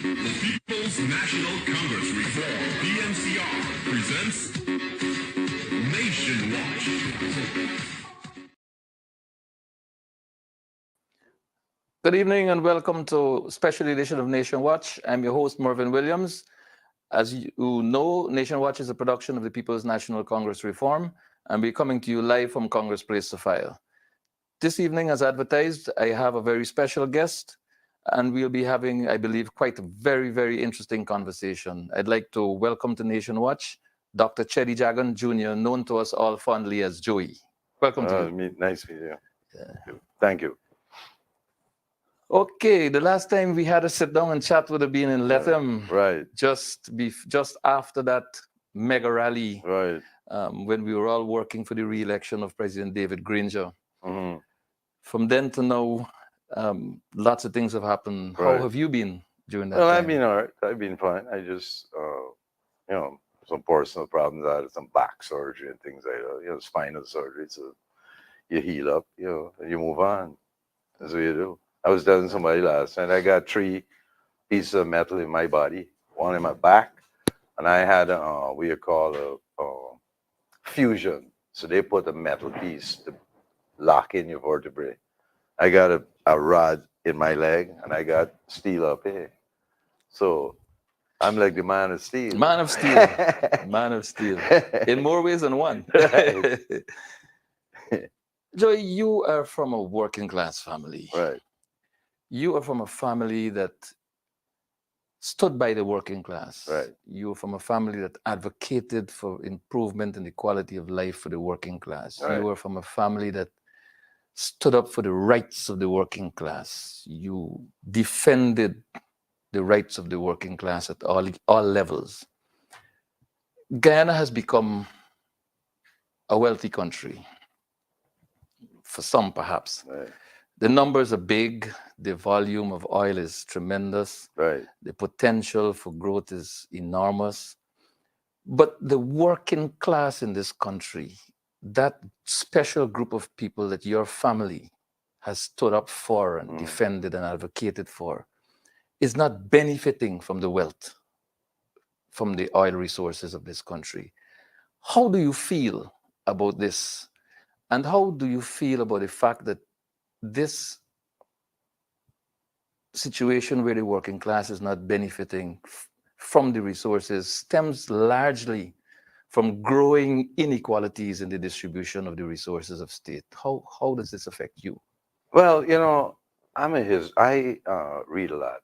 The People's National Congress Reform, PNCR, presents Nation Watch. Good evening and welcome to special edition of Nation Watch. I'm your host, Mervyn Williams. As you know, Nation Watch is a production of the People's National Congress Reform, and we're coming to you live from Congress Place to File. This evening, as advertised, I have a very special guest, and we'll be having, I believe, quite a very interesting conversation. I'd like to welcome to Nation Watch Dr. Cheddi Jagan Jr., known to us all fondly as Joey. Welcome to you. Nice to meet you. Yeah. Thank you. Okay, the last time we had a sit down and chat would have been in Lethem, right? Just after that mega rally, right? When we were all working for the re-election of President David Granger. Mm-hmm. From then to now, lots of things have happened. Right. How have you been during that time? I've been all right. I've been fine. I just, some personal problems. I had some back surgery and things like that. Spinal surgery. So you heal up, and you move on. That's what you do. I was telling somebody last night, I got 3 pieces of metal in my body, one in my back, and I had what you call a fusion. So they put a metal piece to lock in your vertebrae. I got a rod in my leg, and I got steel up here. So I'm like the man of steel. Man of steel. Man of steel. In more ways than one. Right. Joy, you are from a working class family. Right. You are from a family that stood by the working class. Right. You are from a family that advocated for improvement in the quality of life for the working class. Right. You are from a family that stood up for the rights of the working class. You defended the rights of the working class at all levels. Guyana has become a wealthy country. For some, perhaps. Right. The numbers are big. The volume of oil is tremendous. Right. The potential for growth is enormous. But the working class in this country, that special group of people that your family has stood up for and defended and advocated for, is not benefiting from the wealth, from the oil resources of this country. How do you feel about this? And how do you feel about the fact that this situation where the working class is not benefiting from the resources stems largely from growing inequalities in the distribution of the resources of state? How does this affect you? Well, I read a lot.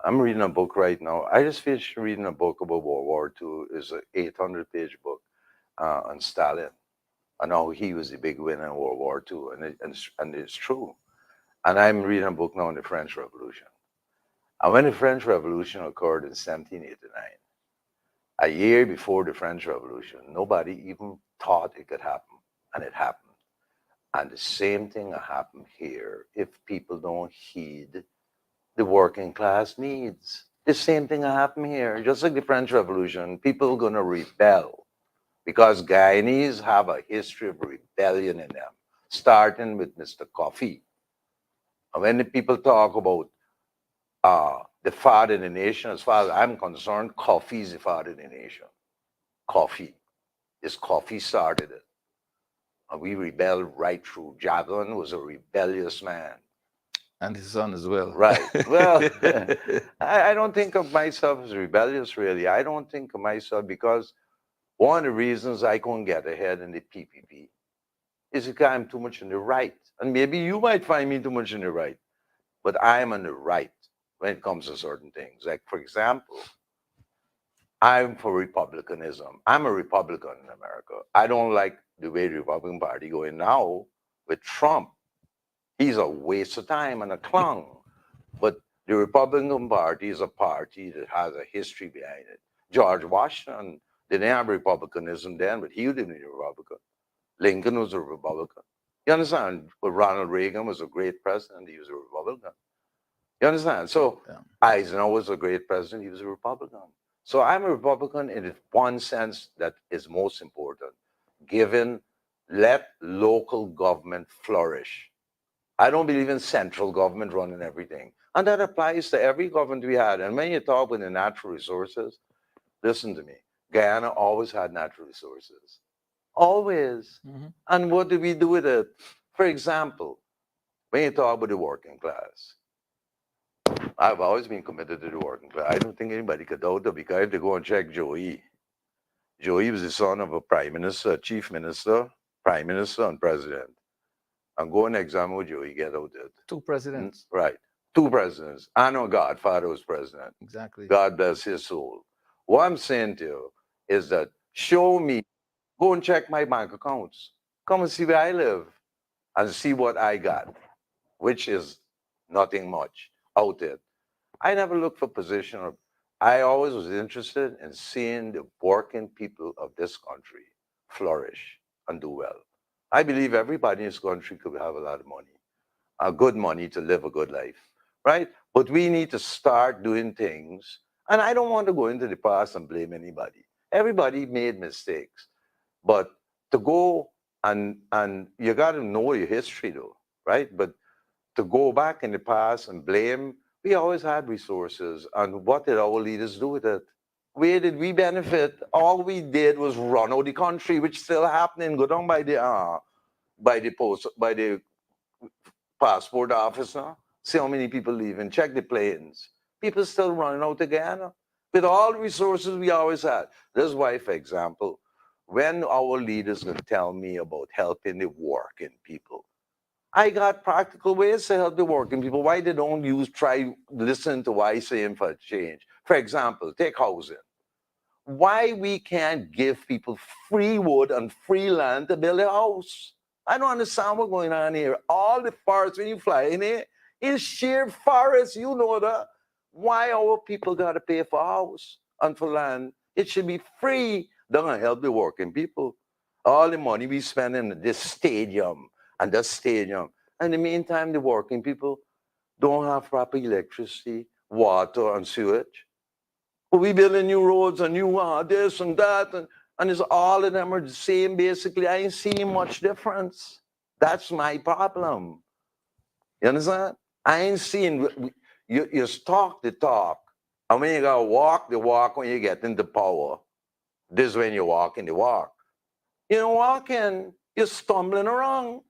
I'm reading a book right now. I just finished reading a book about World War II. It's an 800-page book on Stalin and how he was the big winner in World War II, and it's true. And I'm reading a book now on the French Revolution. And when the French Revolution occurred in 1789, a year before the French Revolution, nobody even thought it could happen, and it happened. And the same thing will happen here if people don't heed the working class needs. The same thing will happen here. Just like the French Revolution, people are going to rebel because Guyanese have a history of rebellion in them, starting with Mr. Coffee. And when the people talk about the father of the nation, as far as I'm concerned, Coffee is the father of the nation. Coffee. This Coffee started it. And we rebelled right through. Jagan was a rebellious man. And his son as well. Right. Well, I don't think of myself as rebellious, really. I don't think of myself because one of the reasons I couldn't get ahead in the PPP is because I'm too much on the right. And maybe you might find me too much on the right, but I'm on the right when it comes to certain things. Like, for example, I'm for republicanism. I'm a Republican in America. I don't like the way the Republican Party going now with Trump. He's a waste of time and a clown. But the Republican Party is a party that has a history behind it. George Washington didn't have republicanism then, but he didn't be a Republican. Lincoln was a Republican. You understand? But Ronald Reagan was a great president. He was a Republican. You understand? So Eisenhower was a great president. He was a Republican. So I'm a Republican in one sense that is most important, given let local government flourish. I don't believe in central government running everything. And that applies to every government we had. And when you talk about the natural resources, listen to me. Guyana always had natural resources. Always. Mhm. And what do we do with it? For example, when you talk about the working class, I've always been committed to the working class. I don't think anybody could doubt it because I have to go and check Joey. Joey was the son of a prime minister, chief minister, prime minister, and president. And go and examine what Joey get out it. Two presidents. Right. Two presidents. I know Godfather was president. Exactly. God bless his soul. What I'm saying to you is that show me, go and check my bank accounts. Come and see where I live and see what I got, which is nothing much out there. I never looked for position. I always was interested in seeing the working people of this country flourish and do well. I believe everybody in this country could have a lot of money, good money to live a good life, right? But we need to start doing things. And I don't want to go into the past and blame anybody. Everybody made mistakes, but to go and you got to know your history though, right? But to go back in the past and blame, we always had resources. And what did our leaders do with it? Where did we benefit? All we did was run out the country, which still happening. Go down by the post, by the passport office now. See how many people leaving. Check the planes. People still running out of Guyana with all the resources we always had. This is why, for example, when our leaders can tell me about helping the working people, I got practical ways to help the working people. Why they don't try listen to what I saying for change? For example, take housing. Why we can't give people free wood and free land to build a house? I don't understand what's going on here. All the forests when you fly in here is sheer forest. You know that. Why our people gotta pay for a house and for land? It should be free. They're gonna help the working people. All the money we spend in this stadium and that stadium. In the meantime, the working people don't have proper electricity, water, and sewage. But we building new roads and new this and that, and it's all of them are the same basically. I ain't seeing much difference. That's my problem. You understand? I ain't seeing you talk the talk, and when you gotta walk the walk when you get into power. This is when you're walking the walk. You're walking, you're stumbling around.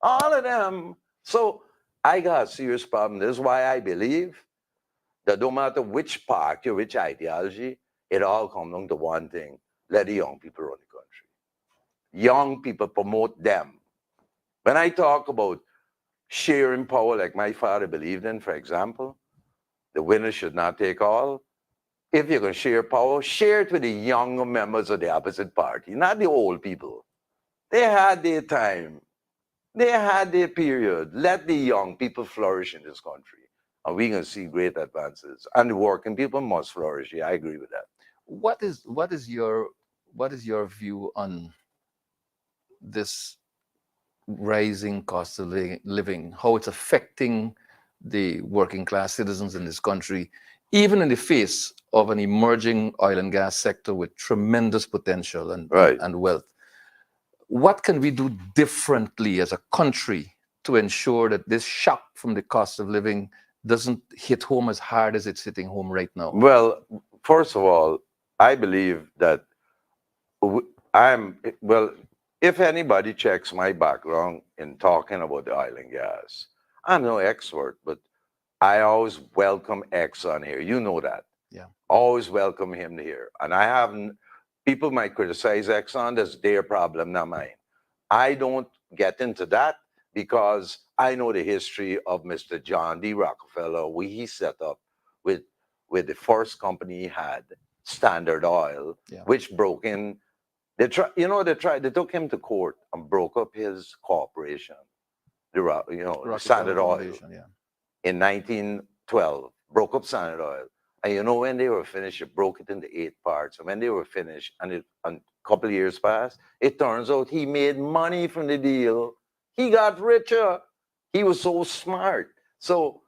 All of them. So I got a serious problem. This is why I believe that no matter which party or which ideology, it all comes down to one thing. Let the young people run the country. Young people promote them. When I talk about sharing power like my father believed in, for example, the winner should not take all. If you're going to share power, share it with the younger members of the opposite party, not the old people. They had their time. They had their period. Let the young people flourish in this country. And we're going to see great advances. And the working people must flourish. Yeah, I agree with that. What is your view on this rising cost of living, how it's affecting the working class citizens in this country, even in the face of an emerging oil and gas sector with tremendous potential and, Right. and wealth? What can we do differently as a country to ensure that this shock from the cost of living doesn't hit home as hard as it's hitting home right now? Well, first of all, I believe that well, if anybody checks my background in talking about the oil and gas, I'm no expert, but I always welcome Exxon here. You know that. Yeah. Always welcome him here. And I haven't, people might criticize Exxon, that's their problem, not mine. I don't get into that because I know the history of Mr. John D. Rockefeller, we he set up with the first company he had, Standard Oil, Yeah. which broke in. They took him to court and broke up his corporation, the Rockefeller Standard Oil Foundation, yeah. in 1912, broke up Standard Oil. And when they were finished, it broke it into 8 parts. And when they were finished, and a couple of years passed, it turns out he made money from the deal. He got richer. He was so smart. So,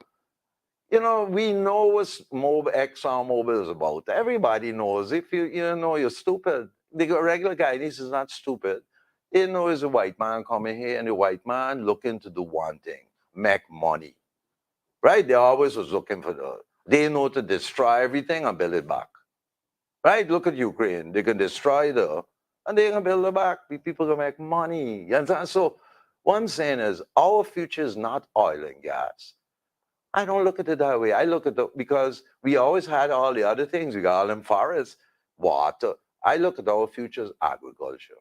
we know what Exxon Mobil is about. Everybody knows. If you're stupid. The regular guy, this is not stupid. They know it's a white man coming here, and the white man looking to do one thing, make money. right? They always was looking for they know to destroy everything and build it back, right? Look at Ukraine. They can destroy and they can build it back. People can make money. You understand? So what I'm saying is our future is not oil and gas. I don't look at it that way. I look at because we always had all the other things. We got all them forests, water. I look at our future as agriculture.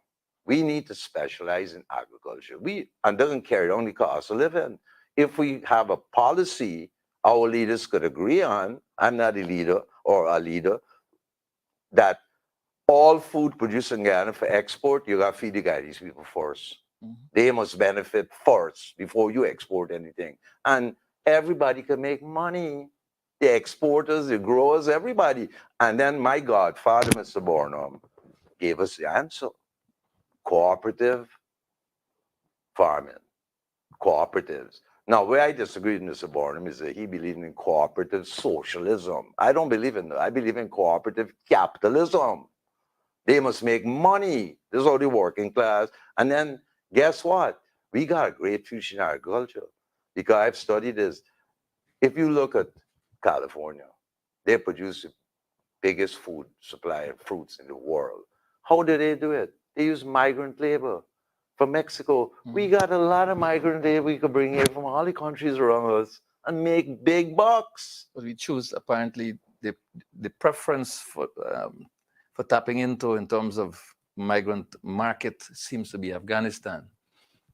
We need to specialize in agriculture. And doesn't carry only cost of living. If we have a policy our leaders could agree on, I'm not a leader or a leader, that all food produced in Ghana for export, you got to feed the guy, these people first. They must benefit first before you export anything. And everybody can make money. The exporters, the growers, everybody. And then my godfather, Mr. Barnum, gave us the answer. Cooperative farming. Cooperatives. Now, where I disagree with Mr. Barnum is that he believes in cooperative socialism. I don't believe in that. I believe in cooperative capitalism. They must make money. This is all the working class. And then guess what? We got a great future in agriculture because I've studied this. If you look at California, they produce the biggest food supply of fruits in the world. How do they do it? They use migrant labor from Mexico. We got a lot of migrant labor we could bring here from all the countries around us and make big bucks. But we choose apparently the preference for tapping into in terms of migrant market seems to be Afghanistan.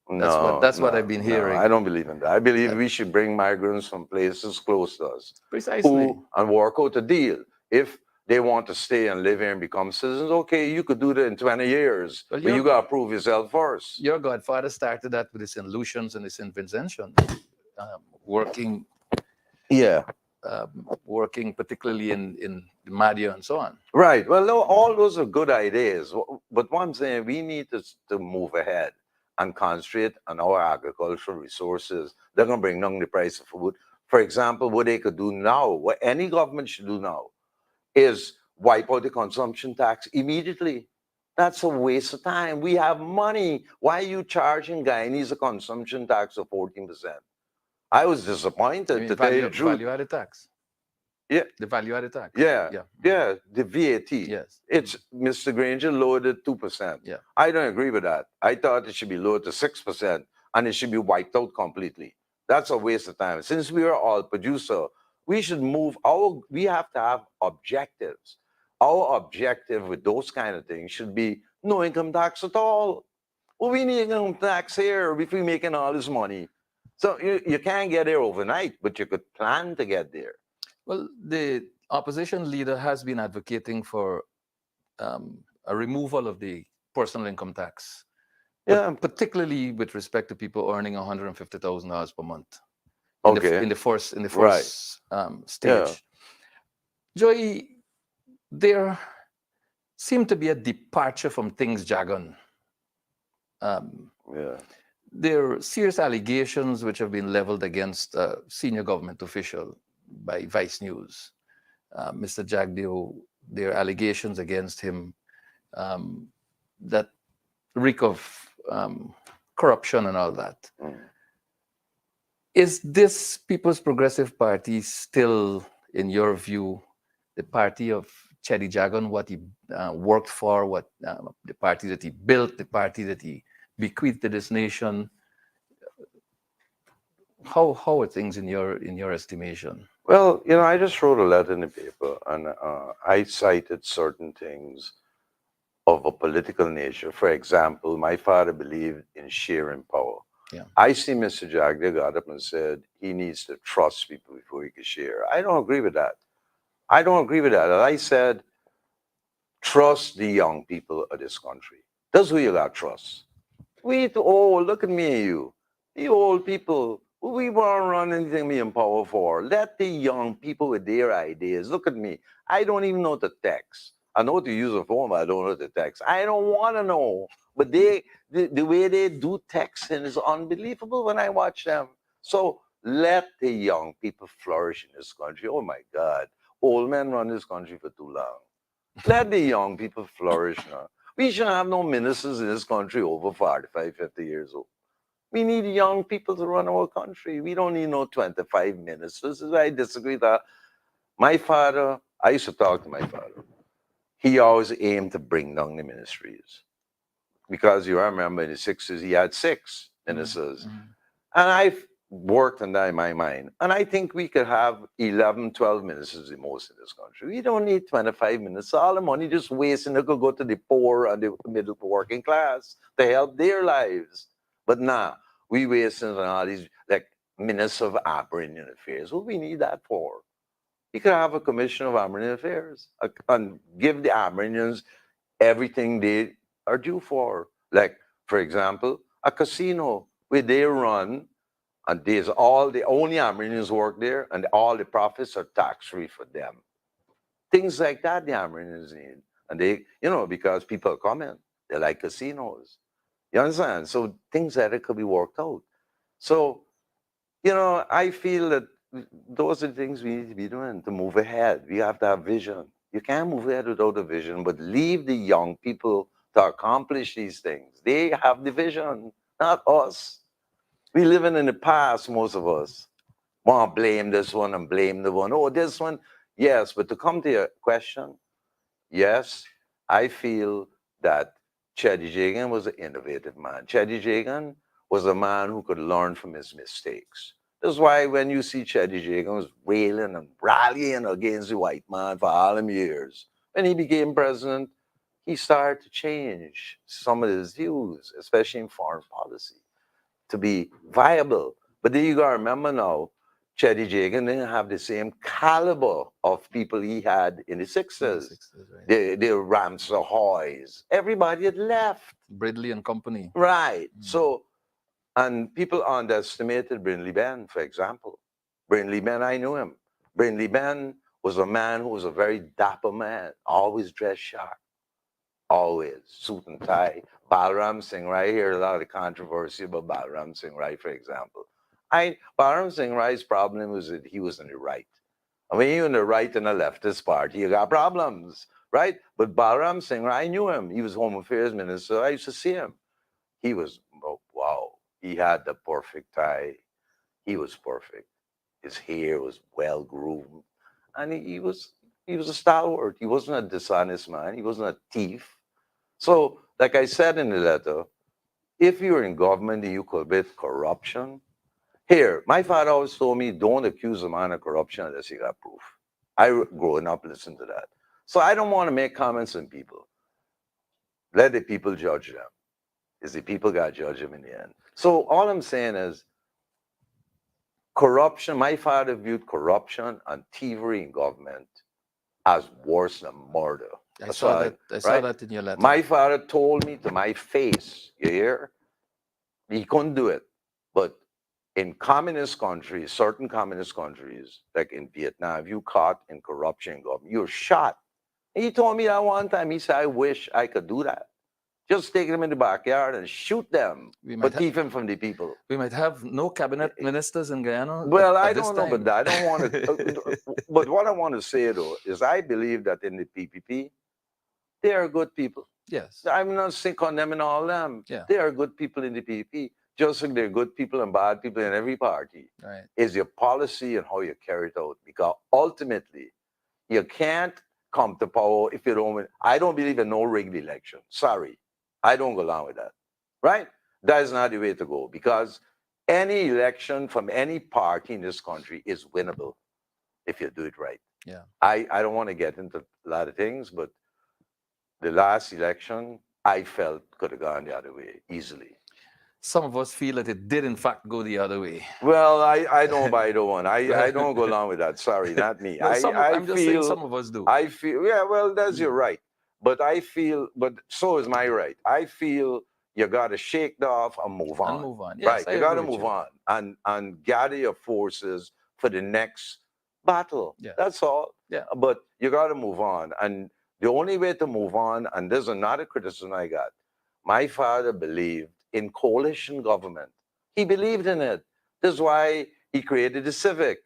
That's what I've been hearing. I don't believe in that. I believe we should bring migrants from places close to us. Precisely. And work out a deal. If they want to stay and live here and become citizens, okay, you could do that in 20 years. But you got to prove yourself first. Your godfather started that with his Lucians and his Vincentians, working particularly in Madia and so on. Right. Well, all those are good ideas. But what I'm saying, we need to move ahead and concentrate on our agricultural resources. They're going to bring down the price of food. For example, what they could do now, what any government should do now, is wipe out the consumption tax immediately. That's a waste of time. We have money. Why are you charging Guyanese a consumption tax of 14%? I was disappointed to tell you the truth. Value-added tax. Yeah. The value-added tax. Yeah. The VAT. Yes. It's Mr. Granger lowered it 2%. Yeah. I don't agree with that. I thought it should be lowered to 6% and it should be wiped out completely. That's a waste of time. Since we are all producer, we should move we have to have objectives. Our objective with those kind of things should be no income tax at all. Well, we need income tax here if we're making all this money. So you can't get there overnight, but you could plan to get there. Well, the opposition leader has been advocating for a removal of the personal income tax. Yeah. Particularly with respect to people earning $150,000 per month. Okay. In the first Right. Stage. Yeah. Joey, there seemed to be a departure from things Jagan. There are serious allegations which have been leveled against a senior government official by Vice News. Mr. Jagdeo, there are allegations against him that reek of corruption and all that. Is this People's Progressive Party still, in your view, the party of Cheddi Jagan, what he worked for, what the party that he built, the party that he bequeathed to this nation? How are things in your estimation? Well, I just wrote a letter in the paper, and I cited certain things of a political nature. For example, my father believed in sharing power. Yeah. I see Mr. Jagdeo got up and said he needs to trust people before he can share. I don't agree with that. I said, trust the young people of this country. That's who you got to trust. Look at me and you. The old people, we won't run anything we in power for. Let the young people with their ideas. Look at me. I don't even know the text. I know to use a phone, but I don't know the text. I don't want to know. But the way they do texting is unbelievable when I watch them. So let the young people flourish in this country. Oh my God. Old men run this country for too long. Let the young people flourish now. We shouldn't have no ministers in this country over 45, 50 years old. We need young people to run our country. We don't need no 25 ministers. This is why I disagree with that. My father, I used to talk to my father. He always aimed to bring down the ministries. Because you remember in the 60s, he had 6 ministers. And I've worked on that in my mind. And I think we could have 11, 12 ministers the most in this country. We don't need 25 minutes. All the money just wasting. It could go to the poor and the middle working class to help their lives. But nah, we wasting on all these like ministers of Aboriginal Affairs. What we need that for? You could have a commission of Aboriginal Affairs and give the Aboriginals everything they are due for. Like, for example, a casino where they run and there's all the only Aboriginals work there and all the profits are tax-free for them. Things like that the Aboriginals need. And they, because people come in, they like casinos. You understand? So things like that could be worked out. So, I feel that those are the things we need to be doing to move ahead. We have to have vision. You can't move ahead without a vision, but leave the young people to accomplish these things. They have the vision, not us. We living in the past, most of us. Want to blame this one and blame the one. Oh, this one. Yes, but to come to your question, yes, I feel that Cheddi Jagan was an innovative man. Cheddi Jagan was a man who could learn from his mistakes. That's why when you see Cheddi Jagan was railing and rallying against the white man for all them years, when he became president, he started to change some of his views, especially in foreign policy, to be viable. But then you got to remember now, Cheddi Jagan didn't have the same caliber of people he had in the 60s. Right. The Ramsey Hoys. Everybody had left. Bridley and company. Right. So, and people underestimated Brindley Ben, for example. Brindley Ben, I knew him. Brindley Ben was a man who was a very dapper man, always dressed sharp, always suit and tie. Balram Singh Rai, I hear a lot of controversy about Balram Singh Rai, for example. Balram Singh Rai's problem was that he was on the right. I mean, you're on the right and the leftist party, you got problems, right? But Balram Singh Rai, I knew him. He was Home Affairs Minister. I used to see him. He was, oh, wow. He had the perfect tie. He was perfect. His hair was well groomed. And he was a stalwart. He wasn't a dishonest man. He wasn't a thief. So, like I said in the letter, if you're in government and you commit corruption, here, my father always told me, don't accuse a man of corruption unless you got proof. Growing up, listened to that. So I don't want to make comments on people. Let the people judge them. Is the people got to judge them in the end. So all I'm saying is, corruption, my father viewed corruption and thievery in government as worse than murder. I saw that in your letter. My father told me to my face, you hear? He couldn't do it. But in communist countries, certain communist countries, like in Vietnam, if you caught in corruption in government, you're shot. And he told me that one time, he said, I wish I could do that. Just take them in the backyard and shoot them, but thieving from the people. We might have no cabinet ministers in Guyana. Well, I don't know, but I don't want to. But what I want to say, though, is I believe that in the PPP, they are good people. Yes. I'm not saying condemning all of them. Yeah. They are good people in the PPP, just like there are good people and bad people in every party. Right. It's your policy and how you carry it out. Because ultimately, you can't come to power if you don't win. I don't believe in no rigged election. Sorry. I don't go along with that. Right? That is not the way to go. Because any election from any party in this country is winnable if you do it right. Yeah. I don't want to get into a lot of things, but the last election, I felt could have gone the other way easily. Some of us feel that it did, in fact, go the other way. Well, I don't buy the one. I don't go along with that. Sorry, not me. No, I'm just saying some of us do. I feel, yeah, well, that's your right. But I feel, but so is my right. I feel you got to shake it off and move on. And move on. Yes, right, you got to move on and gather your forces for the next battle. Yeah. That's all. Yeah. But you got to move on. And the only way to move on, and there's another criticism I got, my father believed in coalition government. He believed in it. That's why he created the Civic.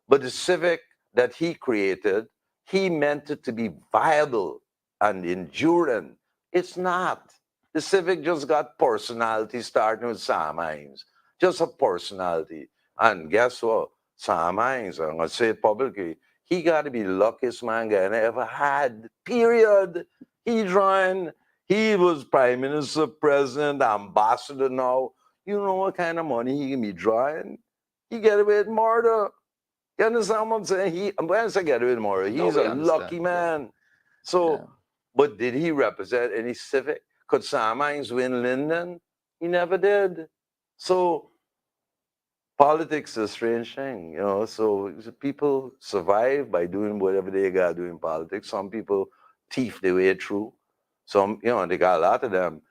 But the Civic that he created, he meant it to be viable and enduring. It's not. The Civic just got personality starting with Sam Hines. Just a personality. And guess what? Sam Hines, I'm going to say it publicly, he got to be the luckiest man Guyana ever had. Period. He joined. He was prime minister, president, ambassador now. You know what kind of money he can be drawing? He get away with murder. You understand what I'm saying? When I say get away with murder, No, he's we a lucky understand. man. So, Yeah. but did he represent any civic? Could Sam Hines win Linden? He never did. So politics is a strange thing, you know. So people survive by doing whatever they got to do in politics. Some people thief their way through. Some, you know, they got a lot of them.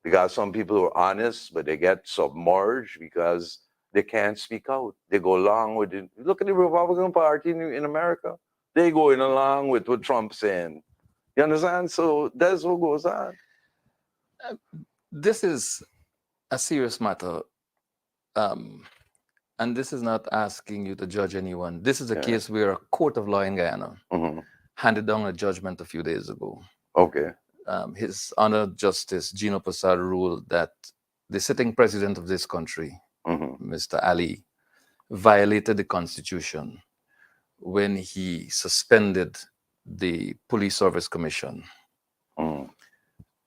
They got some people who are honest, but they get submerged because they can't speak out. They go along with it. Look at the Republican Party in America. They going along with what Trump's saying. You understand? So that's what goes on. This is a serious matter. And this is not asking you to judge anyone. This is a Yeah. case where a court of law in Guyana Mm-hmm. handed down a judgment a few days ago. Okay. His Honor Justice Gino Prasad ruled that the sitting president of this country, Mm-hmm. Mr. Ali, violated the Constitution when he suspended the Police Service Commission. Mm-hmm.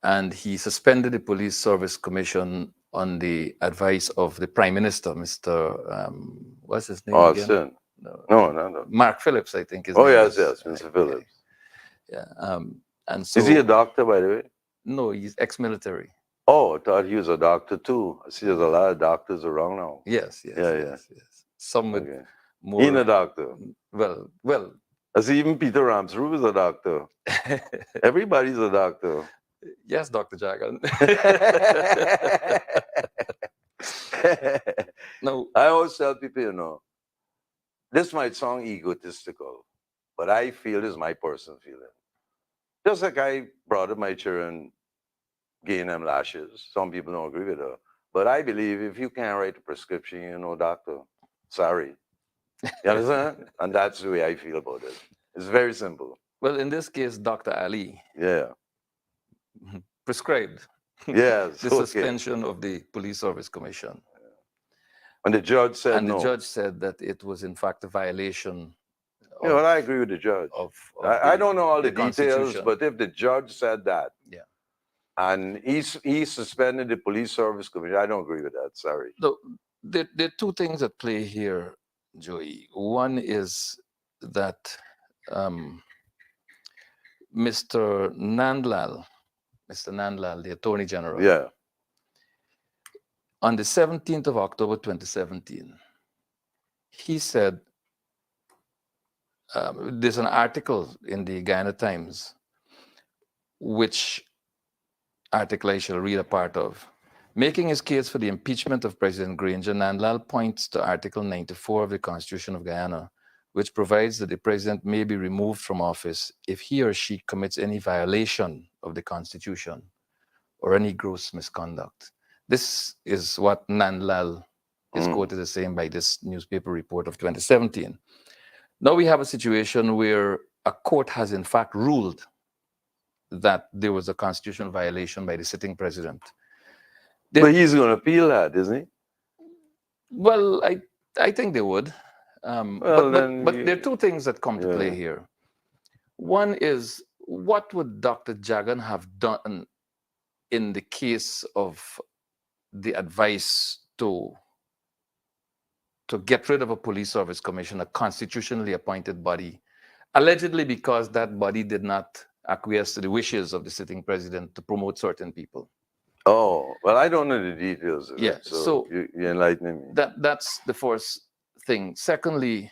And he suspended the Police Service Commission on the advice of the Prime Minister, Mr. What's his name again? Austin. No, No. Mark Phillips, I think his Oh, name yes, is. Mr. Phillips. Yeah. And so Is he a doctor, by the way? no, he's ex-military. Oh, I thought he was a doctor too. I see there's a lot of doctors around now. Yes. Yeah. Some with Okay. more. He's a doctor. Well. I see even Peter Ramsrue is a doctor. Everybody's a doctor. Yes, Dr. Jagan. No. I always tell people, you know, this might sound egotistical, but I feel this is my personal feeling. Just like I brought up my children getting them lashes. Some people don't agree with her. But I believe if you can't write a prescription, you're no doctor. Sorry. You understand? And that's the way I feel about it. It's very simple. Well, in this case, Dr. Ali Yeah. prescribed Yes. the okay. suspension of the Police Service Commission. And the judge said And no. the judge said that it was in fact a violation You know, and I agree with the judge. of I don't know all the details, Constitution. but if the judge said that, Yeah. and he suspended the Police Service Commission, I don't agree with that. Sorry. So there are two things at play here, Joey. One is that Mr. Nandlal, the Attorney General, Yeah. on the 17th of October 2017, he said, there's an article in the Guyana Times, which article I shall read a part of. Making his case for the impeachment of President Granger, Nandlal points to Article 94 of the Constitution of Guyana, which provides that the president may be removed from office if he or she commits any violation of the Constitution or any gross misconduct. This is what Nandlal is quoted as saying by this newspaper report of 2017. Now we have a situation where a court has in fact ruled that there was a constitutional violation by the sitting president. But he's going to appeal that, isn't he? Well, I think they would. Well, but there are two things that come to play here. One is, what would Dr. Jagan have done in the case of the advice to get rid of a police service commission, a constitutionally appointed body, allegedly because that body did not acquiesce to the wishes of the sitting president to promote certain people? Oh, well, I don't know the details of it, so you enlighten me. That's the first thing. Secondly,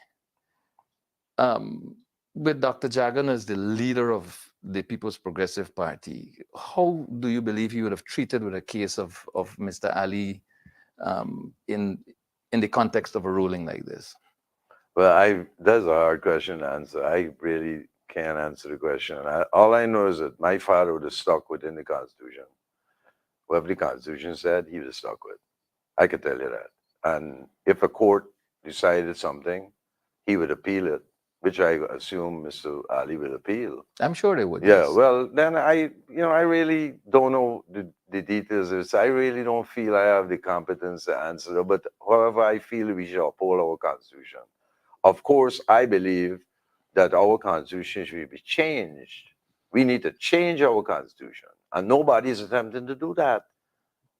with Dr. Jagan as the leader of the People's Progressive Party, how do you believe he would have treated with a case of Mr. Ali in the context of a ruling like this? Well, that's a hard question to answer. I really can't answer the question. All I know is that my father would have stuck within the Constitution. Whatever the Constitution said, he would have stuck with. I can tell you that. And if a court decided something, he would appeal it, which I assume Mr. Ali will appeal. I'm sure they would. Yeah, yes. well, then I really don't know the details of this. I really don't feel I have the competence to answer, but however, I feel we should uphold our Constitution. Of course, I believe that our Constitution should be changed. We need to change our Constitution, and nobody is attempting to do that.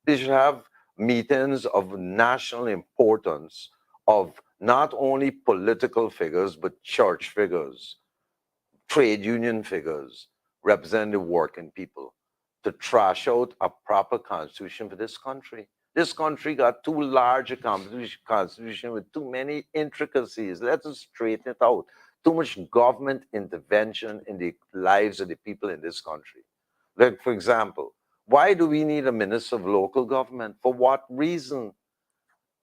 They should have meetings of national importance of not only political figures, but church figures, trade union figures, representative working people to trash out a proper constitution for this country. This country got too large a constitution with too many intricacies. Let us straighten it out. Too much government intervention in the lives of the people in this country. Like, for example, why do we need a minister of local government? For what reason?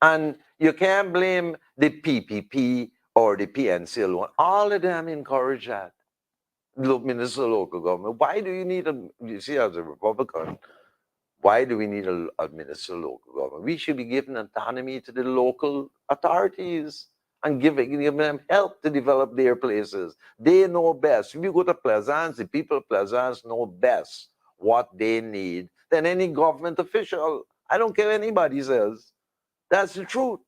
And you can't blame the PPP or the PNC alone. All of them encourage that. Minister of local government. Why do you need a, you see, as a Republican, why do we need a minister of local government? We should be giving autonomy to the local authorities and giving them help to develop their places. They know best. If you go to Plaisance, the people of Plaisance know best what they need than any government official. I don't care what anybody says. That's the truth.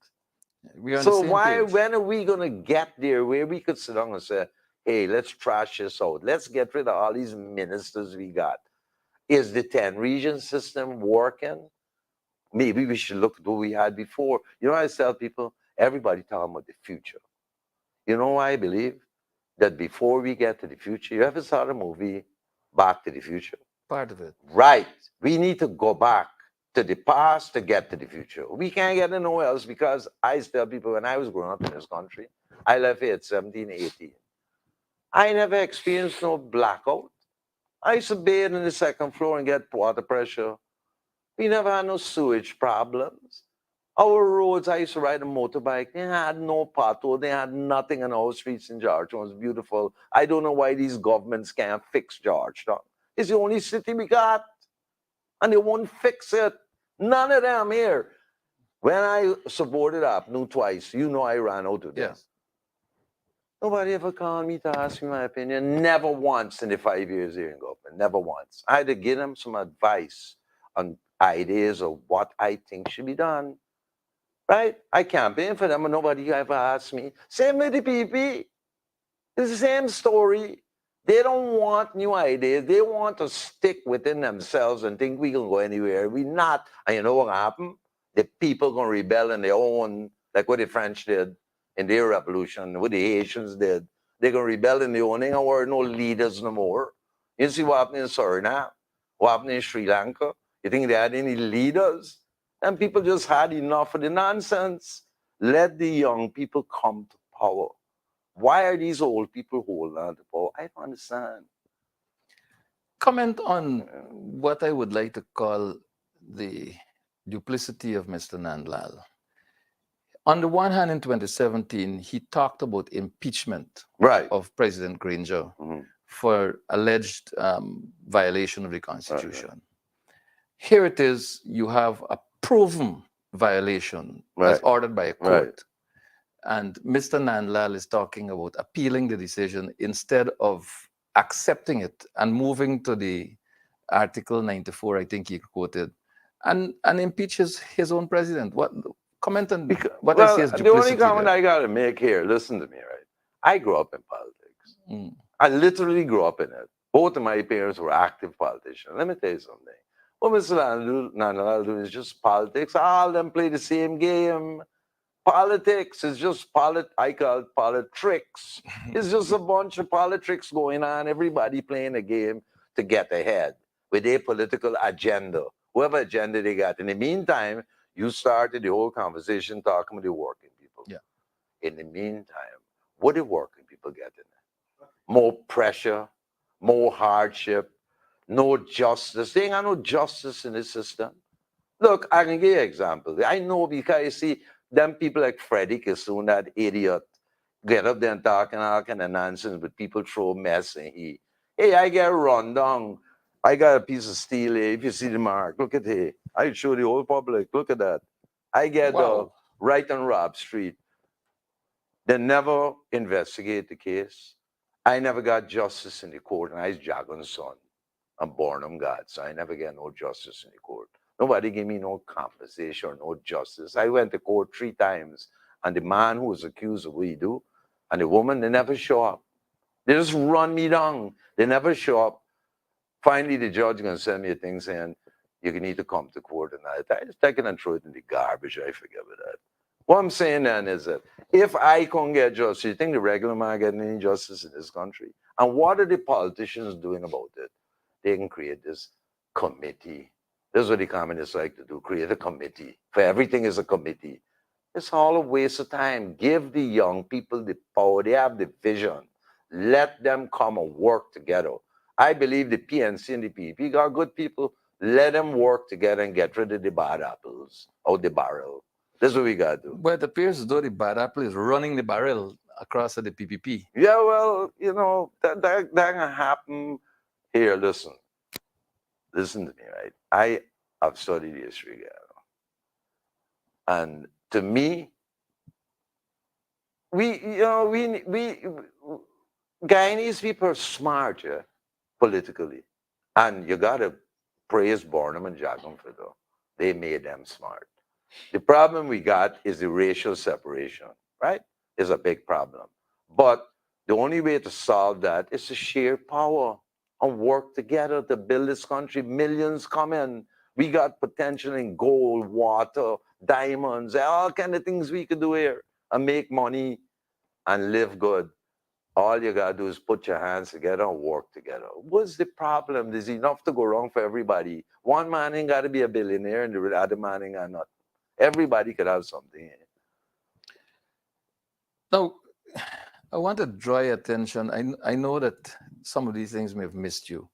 We're on the So same why, page. when are we gonna get there where we could sit down and say, hey, let's trash this out. Let's get rid of all these ministers we got. Is the 10 region system working? Maybe we should look at what we had before. You know, I tell people, everybody talking about the future. You know why I believe? That before we get to the future, you ever saw the movie Back to the Future? Part of it. Right. We need to go back to the past to get to the future. We can't get nowhere else because I tell people when I was growing up in this country, I left here at 17, 18. I never experienced no blackout. I used to bathe in the second floor and get water pressure. We never had no sewage problems. Our roads, I used to ride a motorbike. They had no pothole. They had nothing on our streets in Georgetown. It was beautiful. I don't know why these governments can't fix Georgetown. It's the only city we got, and they won't fix it. None of them here. When I supported Apnu twice, you know I ran out of them. Yes. Nobody ever called me to ask me my opinion. Never once in the 5 years here in government. Never once. I had to give them some advice on ideas of what I think should be done. Right? I campaigned for them and nobody ever asked me. Same with the PP. It's the same story. They don't want new ideas. They want to stick within themselves and think we can go anywhere. We not. And you know what happened? The people gonna rebel in their own, like what the French did in their revolution, what the Haitians did. They're gonna rebel in their own. They ain't gonna worry no leaders no more. You see what happened in Suriname? What happened in Sri Lanka? You think they had any leaders? And people just had enough of the nonsense. Let the young people come to power. Why are these old people holding on to power? I don't understand. Comment on what I would like to call the duplicity of Mr. Nandlal. On the one hand, in 2017, he talked about impeachment Right. of President Granger Mhm. for alleged violation of the Constitution. Here it is, you have a proven violation as Right. ordered by a court. Right. And Mr. Nandlal is talking about appealing the decision instead of accepting it and moving to the Article 94, I think he quoted, and impeaches his own president. What comment on what I see as the only duplicity comment there? I got to make here, listen to me, right? I grew up in politics. Mm. I literally grew up in it. Both of my parents were active politicians. Let me tell you something. What Mr. Nandlal do is just politics. All of them play the same game. Politics is just I call it politics. It's just a bunch of politics going on. Everybody playing a game to get ahead with their political agenda, whatever agenda they got. In the meantime, you started the whole conversation talking with the working people. Yeah. In the meantime, what do working people get in there? More pressure, more hardship, no justice. They ain't got no justice in the system. Look, I can give you an example. I know because you see, them people like Freddie Kissoon, that idiot, get up there and talking all kind of nonsense, but people throw mess and he. Hey, I get run down. I got a piece of steel here. If you see the mark, look at it. I show the whole public. Look at that. I get Wow. right on Rob Street. They never investigate the case. I never got justice in the court, and I was Jagan's son. I'm born of God, so I never get no justice in the court. Nobody gave me no compensation or no justice. I went to court 3 times, and the man who was accused of what he do, and the woman, they never show up. They just run me down. They never show up. Finally, the judge gonna send me a thing saying, you need to come to court tonight. I just take it and throw it in the garbage. I forget about that. What I'm saying then is that if I can't get justice, you think the regular man getting any justice in this country? And what are the politicians doing about it? They can create this committee. This is what the communists like to do, create a committee. For everything is a committee. It's all a waste of time. Give the young people the power. They have the vision. Let them come and work together. I believe the PNC and the PEP got good people. Let them work together and get rid of the bad apples out the barrel. This is what we got to do. But it appears as though the bad apple is running the barrel across at the PPP. Yeah, well, that can happen. Here, listen to me, right? I have studied history, and to me, we Guyanese people are smart, yeah, politically, and you gotta praise Barnum and Jagan for that. They made them smart. The problem we got is the racial separation, right? Is a big problem. But the only way to solve that is to share power and work together to build this country. Millions come in. We got potential in gold, water, diamonds, all kind of things we could do here and make money and live good. All you gotta do is put your hands together and work together. What's the problem? There's enough to go wrong for everybody. One man ain't gotta be a billionaire and the other man ain't got nothing. Everybody could have something. Now, I want to draw your attention. I know that some of these things may have missed you,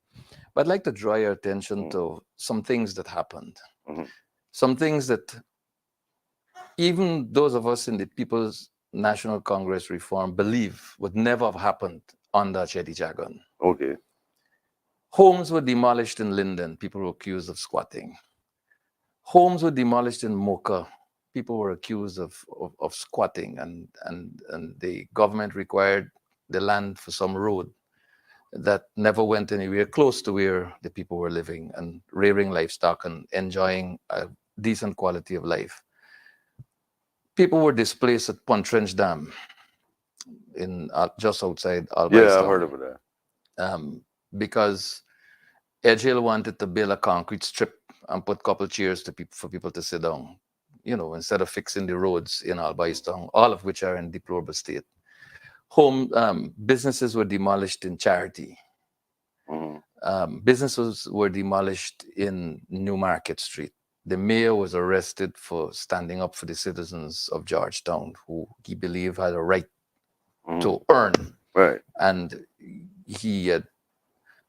but I'd like to draw your attention to some things that happened. Mhm. Some things that even those of us in the People's National Congress reform believe would never have happened under Cheddi Jagan. Okay. Homes were demolished in Linden. People were accused of squatting. Homes were demolished in Mocha. People were accused of squatting, and the government required the land for some road that never went anywhere close to where the people were living and rearing livestock and enjoying a decent quality of life. People were displaced at Pontrench Dam in just outside Albay. Yeah, I've heard of that. Because Edgehill wanted to build a concrete strip and put a couple chairs for people to sit down, instead of fixing the roads in Albaistown, all of which are in deplorable state. Businesses were demolished in Charity. Businesses were demolished in New Market Street. The mayor was arrested for standing up for the citizens of Georgetown, who he believed had a right to earn. Right. And he had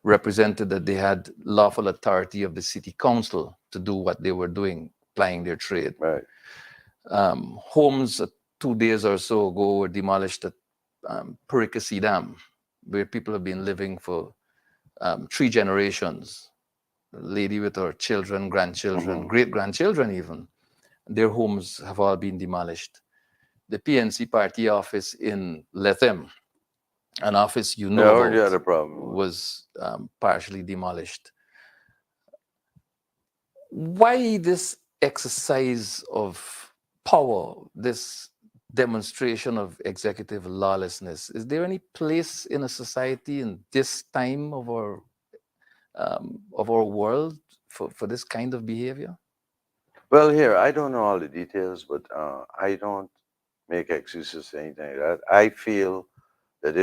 represented that they had lawful authority of the city council to do what they were doing, plying their trade. Right. Homes 2 days or so ago were demolished at Purikasi Dam, where people have been living for 3 generations. A lady with her children, grandchildren, great-grandchildren even. Their homes have all been demolished. The PNC party office in Lethem, an office you know I heard you had a about, problem. was partially demolished. Why this exercise of power, this demonstration of executive lawlessness? Is there any place in a society in this time of our world for this kind of behavior? Well, here, I don't know all the details, but I don't make excuses or anything like that. I feel that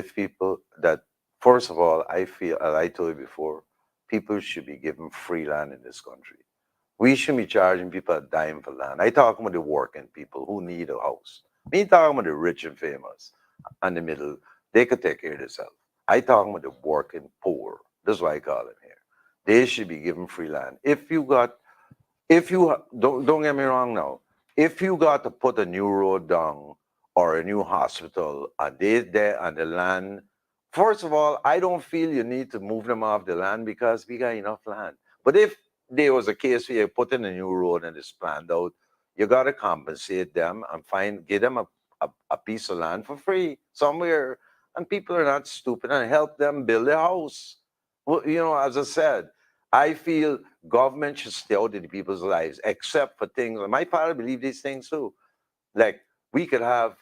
first of all, I feel, as I told you before, people should be given free land in this country. We shouldn't be charging people a dime for land. I talk about the working people who need a house. Me talking about the rich and famous and the middle, they could take care of themselves. I talking about the working poor. That's what I call them here. They should be given free land. Don't get me wrong now. If you got to put a new road down or a new hospital and they there on the land, first of all, I don't feel you need to move them off the land because we got enough land. But if there was a case where you put in a new road and it's planned out, you gotta compensate them and give them a piece of land for free somewhere. And people are not stupid and help them build a house. Well, as I said, I feel government should stay out of the people's lives, except for things. And my father believed these things too. Like we could have,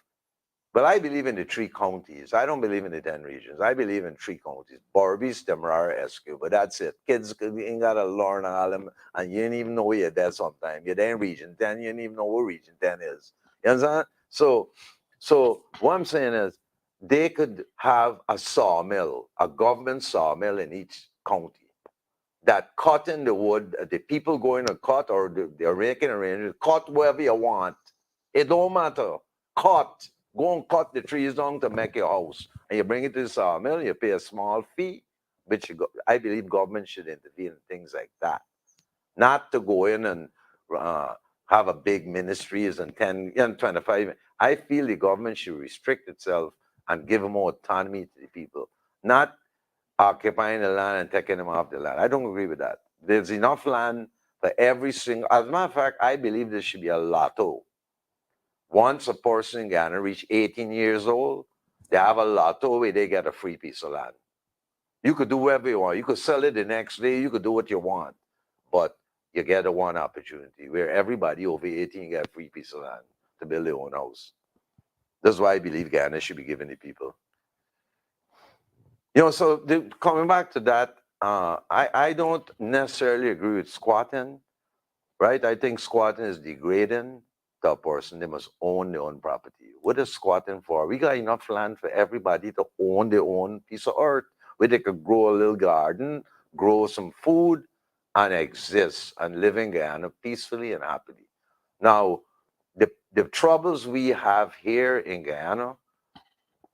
but I believe in the 3 counties. I don't believe in the 10 regions. I believe in 3 counties: Berbice, Demerara, Esco. But that's it. Kids ain't got to learn all them, and you didn't even know you're there sometime. You're there in region 10, you didn't even know what region 10 is. You understand? So what I'm saying is they could have a sawmill, a government sawmill in each county that cutting the wood, the people going to cut or they're making arrangements, cut wherever you want. It don't matter. Cut. Go and cut the trees down to make your house. And you bring it to the sawmill, you pay a small fee, which I believe government should intervene in things like that. Not to go in and uh, have a big ministries and 10 and 25. I feel the government should restrict itself and give more autonomy to the people. Not occupying the land and taking them off the land. I don't agree with that. There's enough land for every single. As a matter of fact, I believe there should be a lotto. Once a person in Ghana reach 18 years old, they have a lotto where they get a free piece of land. You could do whatever you want. You could sell it the next day. You could do what you want, but you get a one opportunity where everybody over 18 get a free piece of land to build their own house. That's why I believe Ghana should be given to people. So coming back to that, I don't necessarily agree with squatting, right? I think squatting is degrading to a person. They must own their own property. What is squatting for? We got enough land for everybody to own their own piece of earth where they could grow a little garden, grow some food, and exist and live in Guyana peacefully and happily. Now, the troubles we have here in Guyana,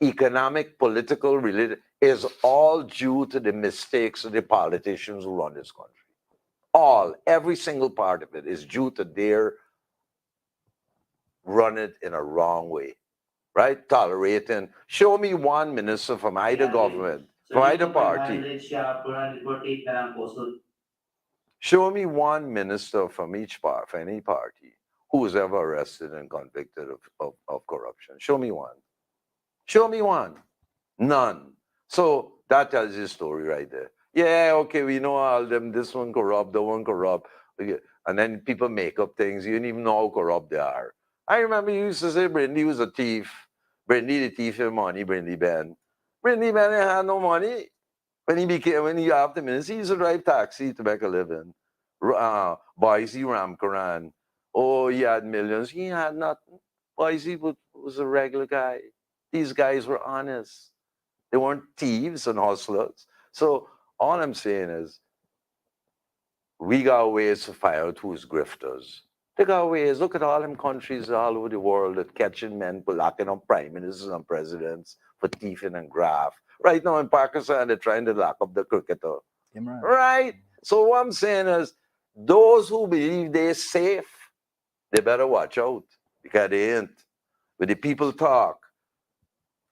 economic, political, religious, is all due to the mistakes of the politicians who run this country. Every single part of it is due to their run it in a wrong way, right? Tolerating. Show me one minister from either government, from either party. Show me one minister from each part, from any party, who was ever arrested and convicted of corruption. Show me one. Show me one. None. So that tells you a story right there. Yeah, okay, we know all them, this one corrupt, the one corrupt. And then people make up things. You don't even know how corrupt they are. I remember you used to say Brandy was a thief. Brandy the thief of money, Brandy Ben. Brandy Ben had no money. When he after minister, he used to drive taxi to make a living. Boise Ramkaran. Oh, he had millions. He had nothing. Boise was a regular guy. These guys were honest. They weren't thieves and hustlers. So all I'm saying is, we got ways to find out who's grifters. They got ways. Look at all them countries all over the world that catching men for locking up prime ministers and presidents for thieving and graft. Right now in Pakistan, they're trying to lock up the cricketer. Imran. Right? So what I'm saying is, those who believe they're safe, they better watch out, because they ain't. When the people talk,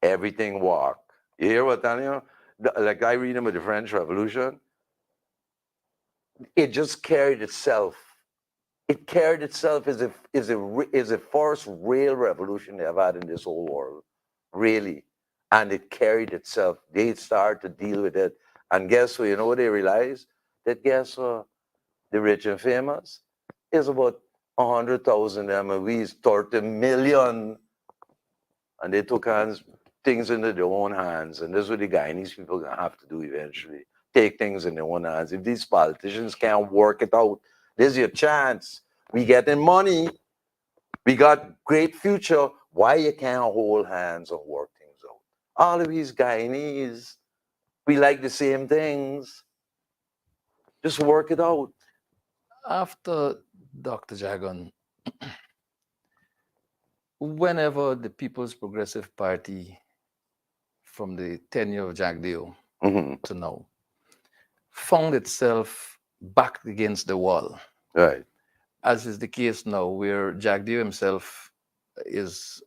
everything walk. You hear what I'm telling you? Like I read about the French Revolution, it just carried itself. It carried itself as the first real revolution they have had in this whole world, really. And it carried itself. They started to deal with it. And guess what? You know what they realized? That guess what? The rich and famous is about 100,000 MOVs, 30 million. And they took things into their own hands. And this is what the Guyanese people are going to have to do eventually. Take things in their own hands. If these politicians can't work it out, there's your chance. We getting money. We got great future. Why you can't hold hands and work things out? All of these Guyanese, we like the same things. Just work it out. After Dr. Jagan, whenever the People's Progressive Party, from the tenure of Jagdeo Mm-hmm. to now, found itself backed against the wall, Right. as is the case now, where Jagdeo himself is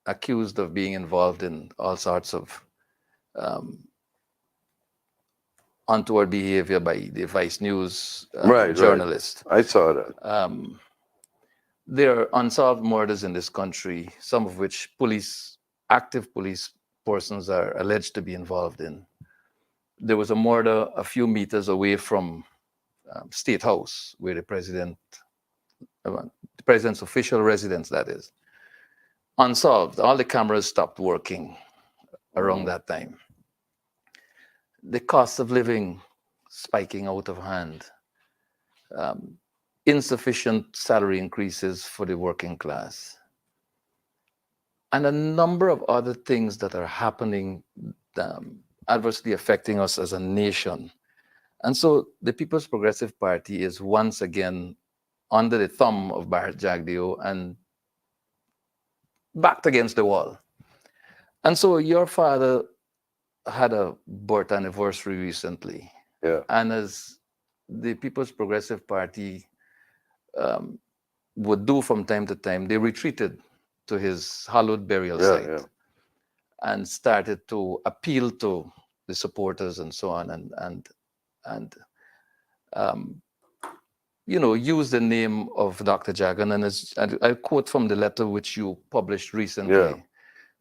accused of being involved in all sorts of um, untoward behavior by the Vice News Right. journalist. I saw that. There are unsolved murders in this country, some of which active police persons are alleged to be involved in. there was a murder a few meters away from State House, where the president's official residence, that is, unsolved. All the cameras stopped working around that time. The cost of living spiking out of hand, insufficient salary increases for the working class, and a number of other things that are happening adversely affecting us as a nation. And so the People's Progressive Party is once again under the thumb of Bharat Jagdeo and backed against the wall. And so your father had a birth anniversary recently. Yeah. And as the People's Progressive Party would do from time to time, they retreated to his hallowed burial site and started to appeal to the supporters and so on, and use the name of Dr. Jagan. And I quote from the letter which you published recently,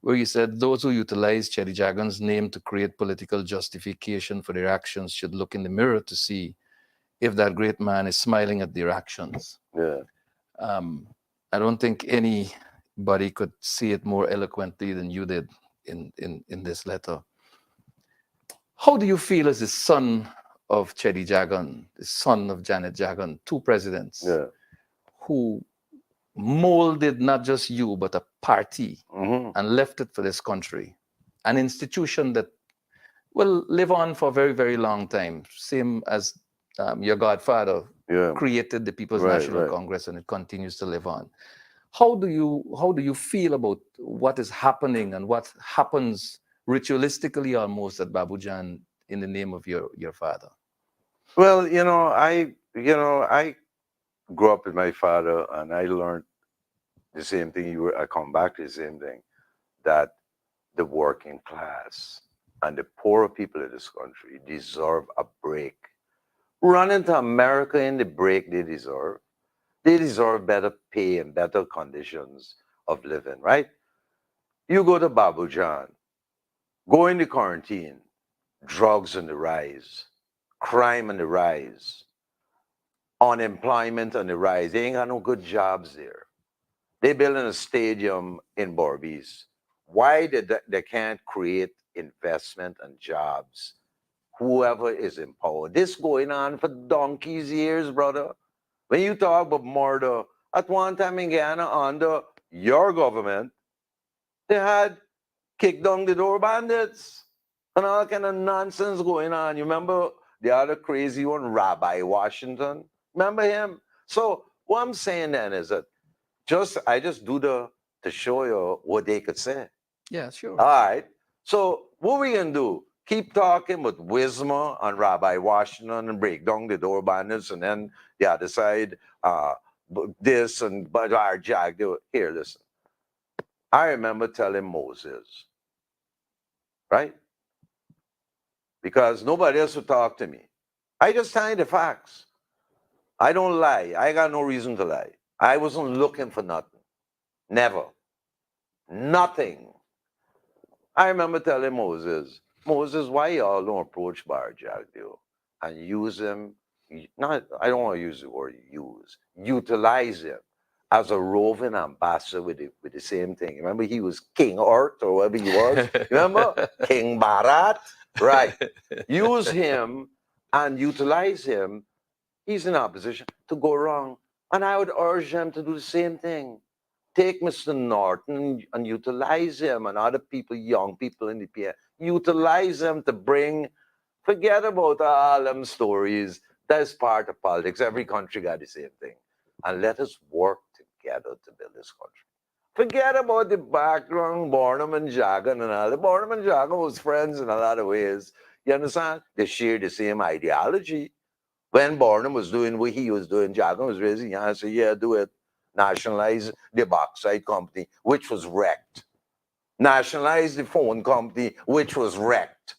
where you said, those who utilize Cheddi Jagan's name to create political justification for their actions should look in the mirror to see if that great man is smiling at their actions. Yeah. I don't think anybody could see it more eloquently than you did in this letter. How do you feel as the son of Cheddi Jagan, the son of Janet Jagan, two presidents who molded not just you, but a party and left it for this country, an institution that will live on for a very, very long time, same as your godfather created the People's National Congress, and it continues to live on. How do you feel about what is happening and what happens ritualistically almost at Babujan in the name of your father? Well, I grew up with my father, and I learned the same thing. I come back to the same thing, that the working class and the poorer people in this country deserve a break. Running to America in the break they deserve. They deserve better pay and better conditions of living, right? You go to Babujan, go into quarantine, drugs on the rise, crime on the rise, unemployment on the rise. They ain't got no good jobs there. They building a stadium in Barbies. Why they can't create investment and jobs? Whoever is in power. This going on for donkey's years, brother. When you talk about murder, at one time in Ghana, under your government, they had kicked down the door bandits and all kind of nonsense going on. You remember the other crazy one, Rabbi Washington? Remember him? So what I'm saying then is that I just do to show you what they could say. Yeah, sure. All right. So what we gonna do? Keep talking with Wisma and Rabbi Washington and break down the door bandits, and then the other side, this and but our Jack. Here, listen. I remember telling Moses, right? Because nobody else would talk to me. I just tell you the facts. I don't lie. I got no reason to lie. I wasn't looking for nothing. Never. Nothing. I remember telling Moses, why y'all don't approach Bar Jagdeo and use him? I don't want to use the word use. Utilize him as a roving ambassador with the same thing. Remember, he was King Art or whatever he was. Remember, King Bharat, right? Use him and utilize him. He's in opposition to go wrong, and I would urge him to do the same thing. Take Mr. Norton and utilize him and other people, young people in the PN, utilize them to forget about all them stories. That's part of politics. Every country got the same thing. And let us work together to build this country. Forget about the background, Barnum and Jagan and all. Barnum and Jagan was friends in a lot of ways. You understand? They share the same ideology. When Barnum was doing what he was doing, Jagan was raising his hand and said, yeah, do it. Nationalize the bauxite company, which was wrecked. Nationalize the phone company, which was wrecked.